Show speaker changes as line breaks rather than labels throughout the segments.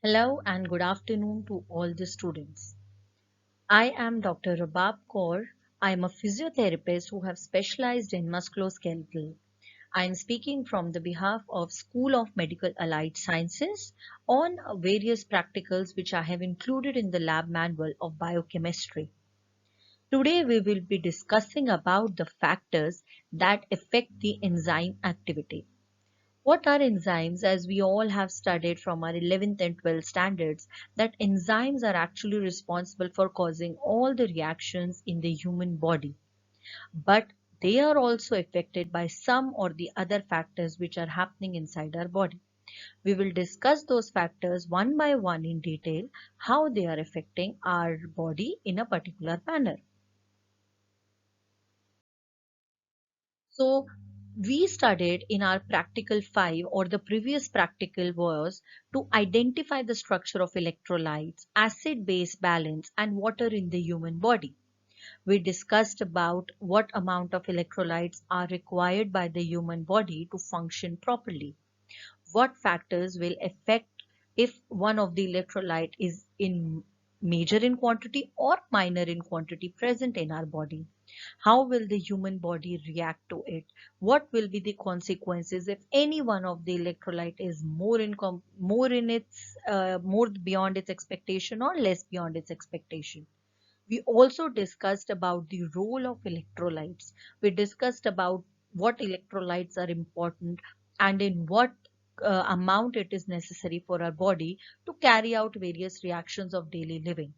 Hello and good afternoon to all the students. I am Dr. Rabab Kaur. I am a physiotherapist who have specialized in musculoskeletal. I am speaking from the behalf of School of Medical Allied Sciences on various practicals which I have included in the lab manual of biochemistry. Today we will be discussing about the factors that affect the enzyme activity. What are enzymes? As we all have studied from our 11th and 12th standards, that enzymes are actually responsible for causing all the reactions in the human body. But they are also affected by some or the other factors which are happening inside our body. We will discuss those factors one by one in detail, how they are affecting our body in a particular manner. So we studied in our practical 5, or the previous practical was to identify the structure of electrolytes, acid-base balance and water in the human body. We discussed about what amount of electrolytes are required by the human body to function properly. What factors will affect if one of the electrolyte is in major in quantity or minor in quantity present in our body. How will the human body react to it? What will be the consequences if any one of the electrolyte is more beyond its expectation or less beyond its expectation? We also discussed about the role of electrolytes. We discussed about what electrolytes are important and in what amount it is necessary for our body to carry out various reactions of daily living.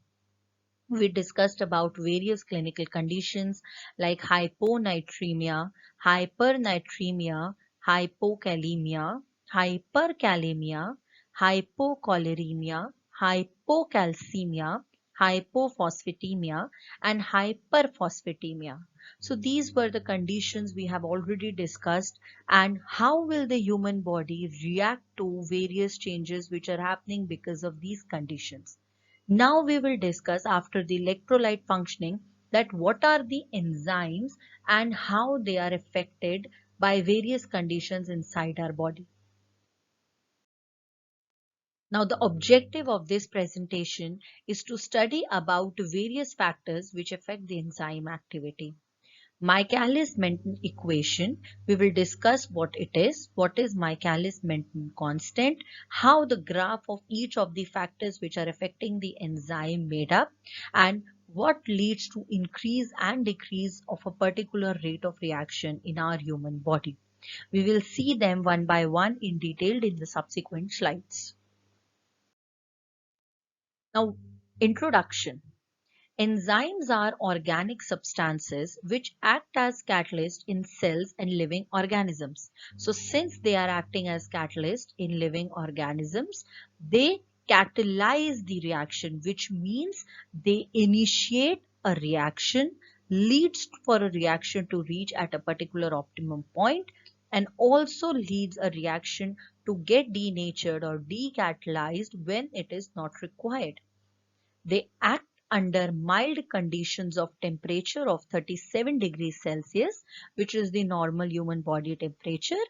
We discussed about various clinical conditions like hyponatremia, hypernatremia, hypokalemia, hyperkalemia, hypocholeremia, hypocalcemia, hypophosphatemia, and hyperphosphatemia. So these were the conditions we have already discussed, and how will the human body react to various changes which are happening because of these conditions. Now we will discuss after the electrolyte functioning that what are the enzymes and how they are affected by various conditions inside our body. Now the objective of this presentation is to study about various factors which affect the enzyme activity. Michaelis-Menten equation, we will discuss what is Michaelis-Menten constant, how the graph of each of the factors which are affecting the enzyme made up, and what leads to increase and decrease of a particular rate of reaction in our human body. We will see them one by one in detail in the subsequent slides. Now, introduction. Enzymes are organic substances which act as catalysts in cells and living organisms. So since they are acting as catalysts in living organisms, they catalyze the reaction, which means they initiate a reaction, leads for a reaction to reach at a particular optimum point, and also leads a reaction to get denatured or decatalyzed when it is not required. They act under mild conditions of temperature of 37 degrees Celsius, which is the normal human body temperature,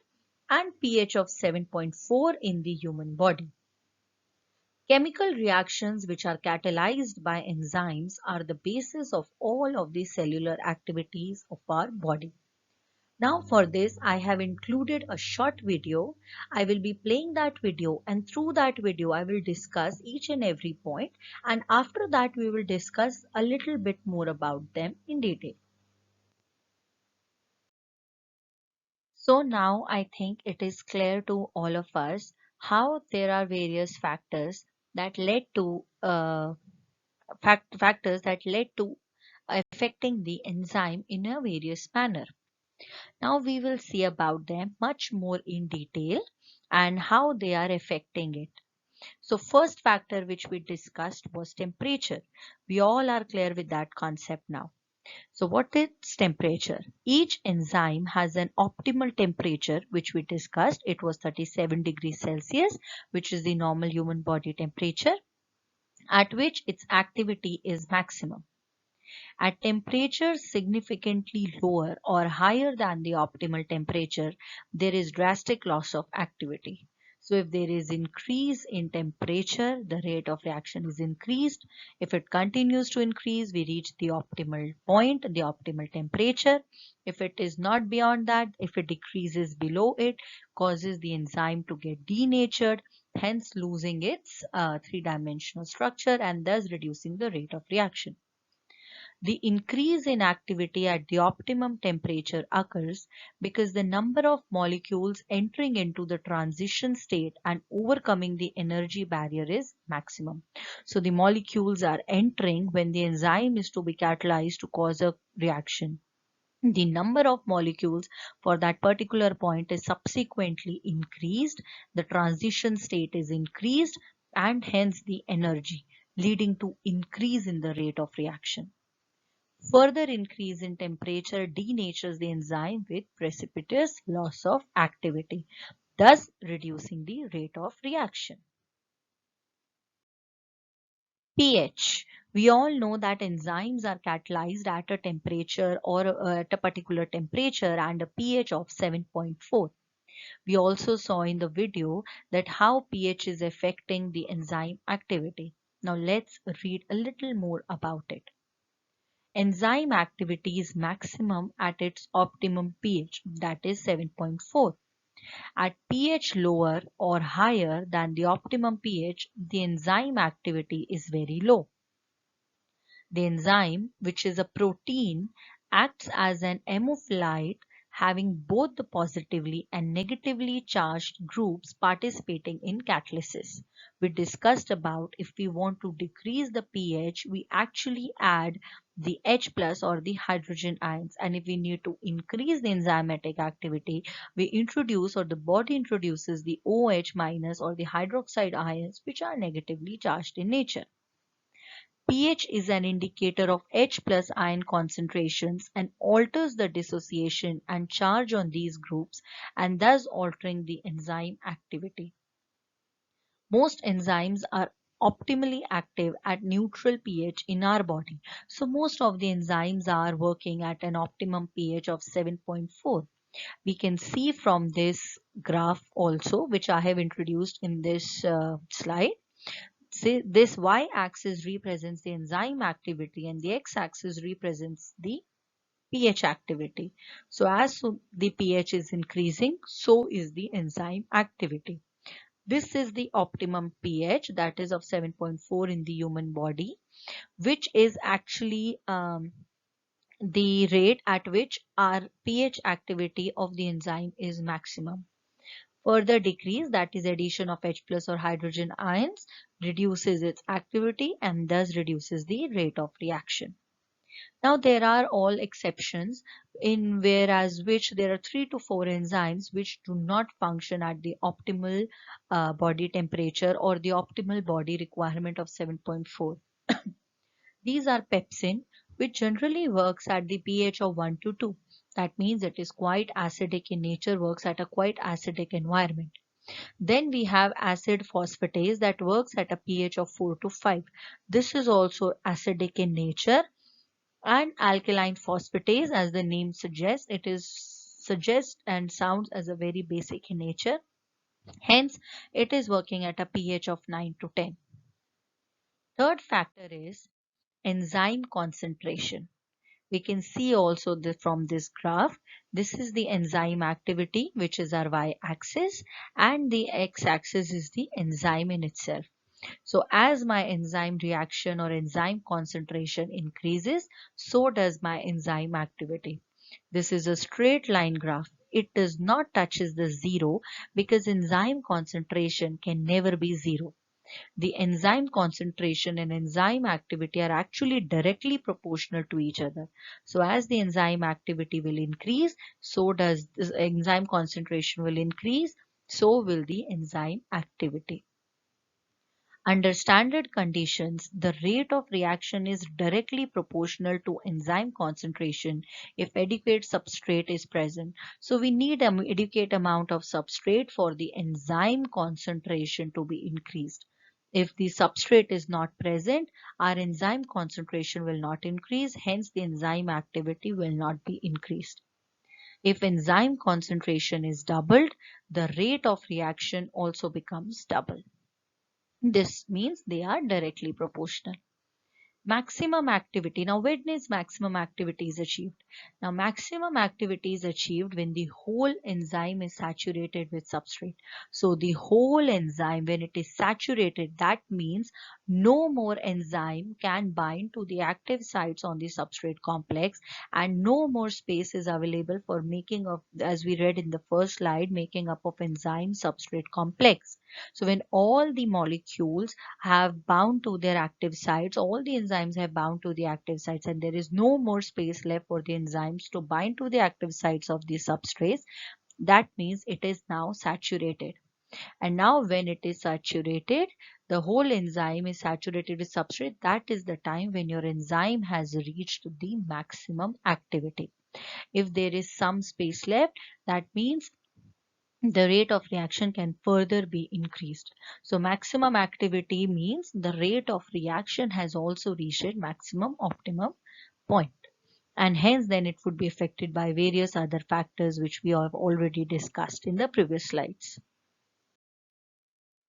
and pH of 7.4 in the human body. Chemical reactions which are catalyzed by enzymes are the basis of all of the cellular activities of our body. Now for this, I have included a short video. I will be playing that video, and through that video I will discuss each and every point, and after that we will discuss a little bit more about them in detail. So now I think it is clear to all of us how there are various factors that led to factors that led to affecting the enzyme in a various manner. Now we will see about them much more in detail and how they are affecting it. So first factor which we discussed was temperature. We all are clear with that concept now. So what is temperature? Each enzyme has an optimal temperature which we discussed. It was 37 degrees Celsius, which is the normal human body temperature, at which its activity is maximum. At temperatures significantly lower or higher than the optimal temperature, there is drastic loss of activity. So if there is increase in temperature, the rate of reaction is increased. If it continues to increase, we reach the optimal point, the optimal temperature. If it is not beyond that, if it decreases below it, causes the enzyme to get denatured, hence losing its three-dimensional structure and thus reducing the rate of reaction. The increase in activity at the optimum temperature occurs because the number of molecules entering into the transition state and overcoming the energy barrier is maximum. So the molecules are entering when the enzyme is to be catalyzed to cause a reaction. The number of molecules for that particular point is subsequently increased, the transition state is increased, and hence the energy, leading to increase in the rate of reaction. Further increase in temperature denatures the enzyme with precipitous loss of activity, thus reducing the rate of reaction. pH. We all know that enzymes are catalyzed at a temperature or at a particular temperature and a pH of 7.4. We also saw in the video that how pH is affecting the enzyme activity. Now let's read a little more about it. Enzyme activity is maximum at its optimum pH, that is 7.4. At pH lower or higher than the optimum pH, the enzyme activity is very low. The enzyme, which is a protein, acts as an amphibolite having both the positively and negatively charged groups participating in catalysis. We discussed about if we want to decrease the pH, we actually add the H plus or the hydrogen ions, and if we need to increase the enzymatic activity, we introduce or the body introduces the OH minus or the hydroxide ions, which are negatively charged in nature. pH is an indicator of H plus ion concentrations and alters the dissociation and charge on these groups and thus altering the enzyme activity. Most enzymes are optimally active at neutral pH in our body. So most of the enzymes are working at an optimum pH of 7.4. We can see from this graph also, which I have introduced in this slide. See, this y-axis represents the enzyme activity and the x-axis represents the pH activity. So as the pH is increasing, so is the enzyme activity. This is the optimum pH, that is of 7.4 in the human body, which is actually the rate at which our pH activity of the enzyme is maximum. Further decrease, that is addition of H plus or hydrogen ions, reduces its activity and thus reduces the rate of reaction. Now there are all exceptions in whereas which there are 3 to 4 enzymes which do not function at the optimal body temperature or the optimal body requirement of 7.4. These are pepsin, which generally works at the pH of 1 to 2. That means it is quite acidic in nature, works at a quite acidic environment. Then we have acid phosphatase that works at a pH of 4 to 5. This is also acidic in nature. And alkaline phosphatase, as the name suggests, suggests and sounds as a very basic in nature. Hence, it is working at a pH of 9 to 10. Third factor is enzyme concentration. We can see also from this graph, this is the enzyme activity, which is our y-axis, and the x-axis is the enzyme in itself. So as my enzyme reaction or enzyme concentration increases, so does my enzyme activity. This is a straight line graph. It does not touches the zero because enzyme concentration can never be zero. The enzyme concentration and enzyme activity are actually directly proportional to each other. So as the enzyme activity will increase, so does the enzyme concentration will increase, so will the enzyme activity. Under standard conditions, the rate of reaction is directly proportional to enzyme concentration if adequate substrate is present. So we need an adequate amount of substrate for the enzyme concentration to be increased. If the substrate is not present, our enzyme concentration will not increase, hence the enzyme activity will not be increased. If enzyme concentration is doubled, the rate of reaction also becomes double. This means they are directly proportional. Maximum activity. Now, when is maximum activity is achieved? Now, maximum activity is achieved when the whole enzyme is saturated with substrate. So, the whole enzyme, when it is saturated, that means no more enzyme can bind to the active sites on the substrate complex, and no more space is available for making of, as we read in the first slide, making up of enzyme substrate complex. So, when all the molecules have bound to their active sites, all the enzymes have bound to the active sites, and there is no more space left for the enzymes to bind to the active sites of the substrates. That means it is now saturated. And now when it is saturated, the whole enzyme is saturated with substrate. That is the time when your enzyme has reached the maximum activity. If there is some space left, that means the rate of reaction can further be increased. So maximum activity means the rate of reaction has also reached its maximum optimum point, and hence then it would be affected by various other factors which we have already discussed in the previous slides.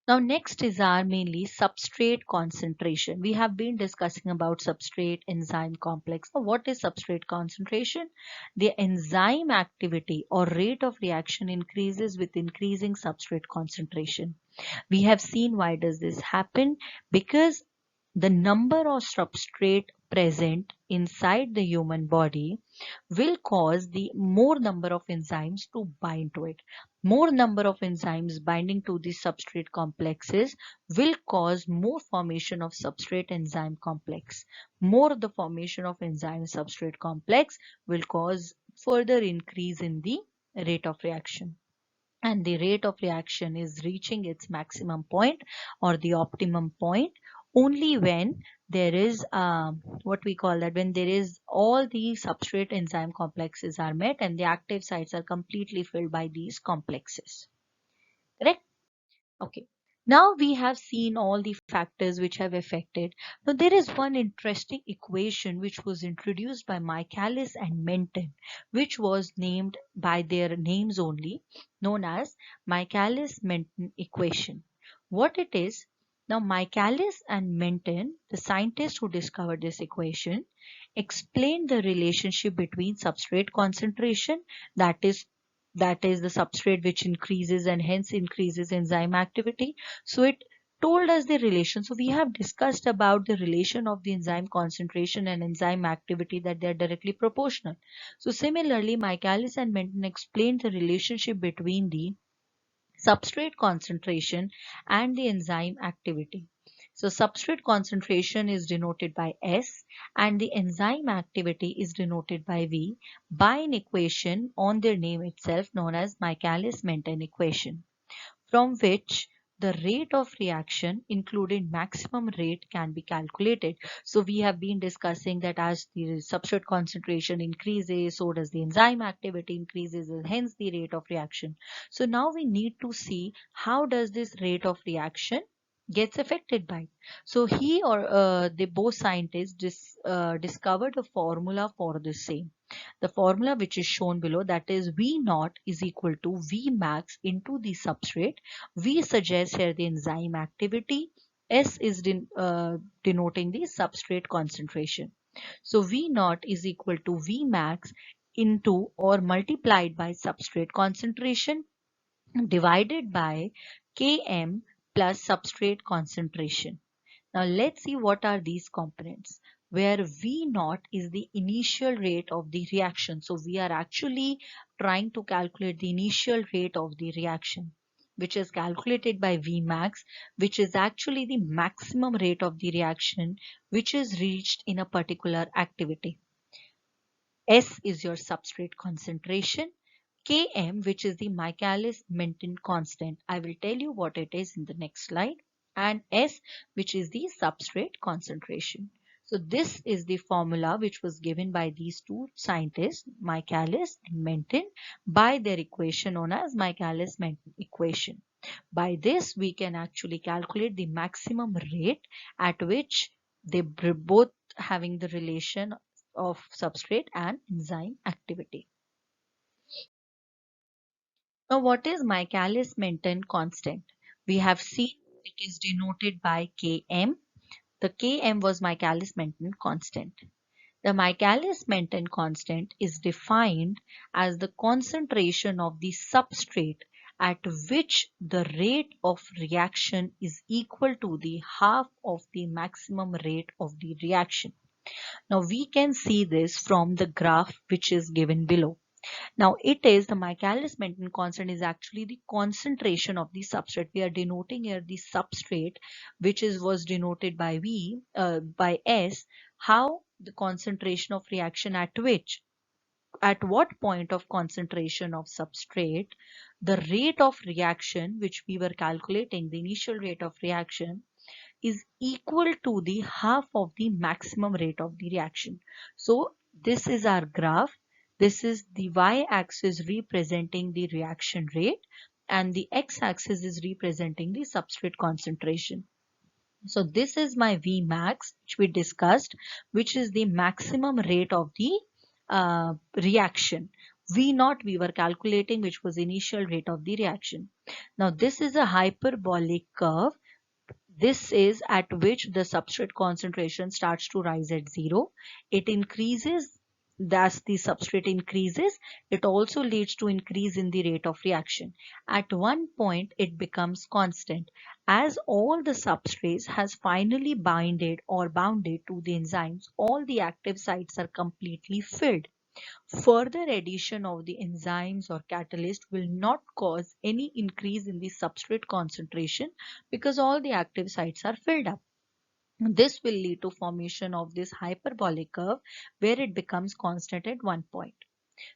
Now next is our mainly substrate concentration. We have been discussing about substrate enzyme complex. Now what is substrate concentration? The enzyme activity or rate of reaction increases with increasing substrate concentration. We have seen why does this happen, because the number of substrate present inside the human body will cause the more number of enzymes to bind to it. More number of enzymes binding to the substrate complexes will cause more formation of substrate enzyme complex. More the formation of enzyme substrate complex will cause further increase in the rate of reaction. And the rate of reaction is reaching its maximum point or the optimum point only when there is what we call that, when there is all the substrate enzyme complexes are met and the active sites are completely filled by these complexes. Correct? Okay. Now we have seen all the factors which have affected. Now there is one interesting equation which was introduced by Michaelis and Menten, which was named by their names only, known as Michaelis-Menten equation. What it is? Now Michaelis and Menten, the scientists who discovered this equation, explained the relationship between substrate concentration, that is the substrate which increases and hence increases enzyme activity. So it told us the relation. So we have discussed about the relation of the enzyme concentration and enzyme activity, that they are directly proportional. So similarly, Michaelis and Menten explained the relationship between the substrate concentration and the enzyme activity. So substrate concentration is denoted by S and the enzyme activity is denoted by V by an equation on their name itself known as Michaelis-Menten equation, from which the rate of reaction including maximum rate can be calculated. So we have been discussing that as the substrate concentration increases, so does the enzyme activity increases and hence the rate of reaction. So now we need to see how does this rate of reaction gets affected by. So he or the both scientists discovered a formula for the same. The formula which is shown below, that is V naught is equal to V max into the substrate. V suggests here the enzyme activity. S is denoting the substrate concentration. So V naught is equal to V max into or multiplied by substrate concentration divided by Km plus substrate concentration. Now let's see what are these components, where V naught is the initial rate of the reaction. So we are actually trying to calculate the initial rate of the reaction, which is calculated by V max, which is actually the maximum rate of the reaction which is reached in a particular activity. S is your substrate concentration. Km, which is the Michaelis-Menten constant. I will tell you what it is in the next slide. And S, which is the substrate concentration. So this is the formula which was given by these two scientists, Michaelis and Menten, by their equation known as Michaelis-Menten equation. By this, we can actually calculate the maximum rate at which they both having the relation of substrate and enzyme activity. Now, what is Michaelis-Menten constant? We have seen it is denoted by Km. The Km was Michaelis-Menten constant. The Michaelis-Menten constant is defined as the concentration of the substrate at which the rate of reaction is equal to the half of the maximum rate of the reaction. Now we can see this from the graph which is given below. Now it is the Michaelis-Menten constant is actually the concentration of the substrate. We are denoting here the substrate which was denoted by by S. How the concentration of reaction at what point of concentration of substrate the rate of reaction which we were calculating, the initial rate of reaction, is equal to the half of the maximum rate of the reaction. So this is our graph. This is the y-axis representing the reaction rate and the x-axis is representing the substrate concentration. So this is my Vmax which we discussed, which is the maximum rate of the reaction. V0 we were calculating, which was initial rate of the reaction. Now this is a hyperbolic curve. This is at which the substrate concentration starts to rise at 0. It increases as the substrate increases. It also leads to increase in the rate of reaction. At one point it becomes constant as all the substrates has finally bounded to the enzymes. All the active sites are completely filled. Further addition of the enzymes or catalyst will not cause any increase in the substrate concentration because all the active sites are filled up. This will lead to formation of this hyperbolic curve where it becomes constant at one point.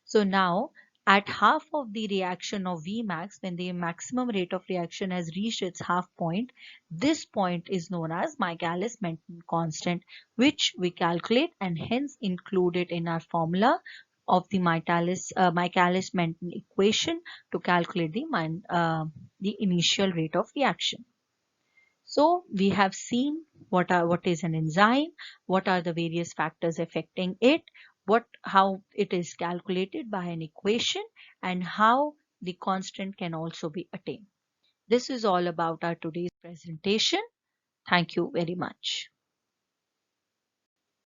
So now at half of the reaction of Vmax, when the maximum rate of reaction has reached its half point, this point is known as Michaelis-Menten constant, which we calculate and hence include it in our formula of the Michaelis-Menten equation to calculate the initial rate of reaction. So we have seen what is an enzyme, what are the various factors affecting it, how it is calculated by an equation, and how the constant can also be attained. This is all about our today's presentation. Thank you very much.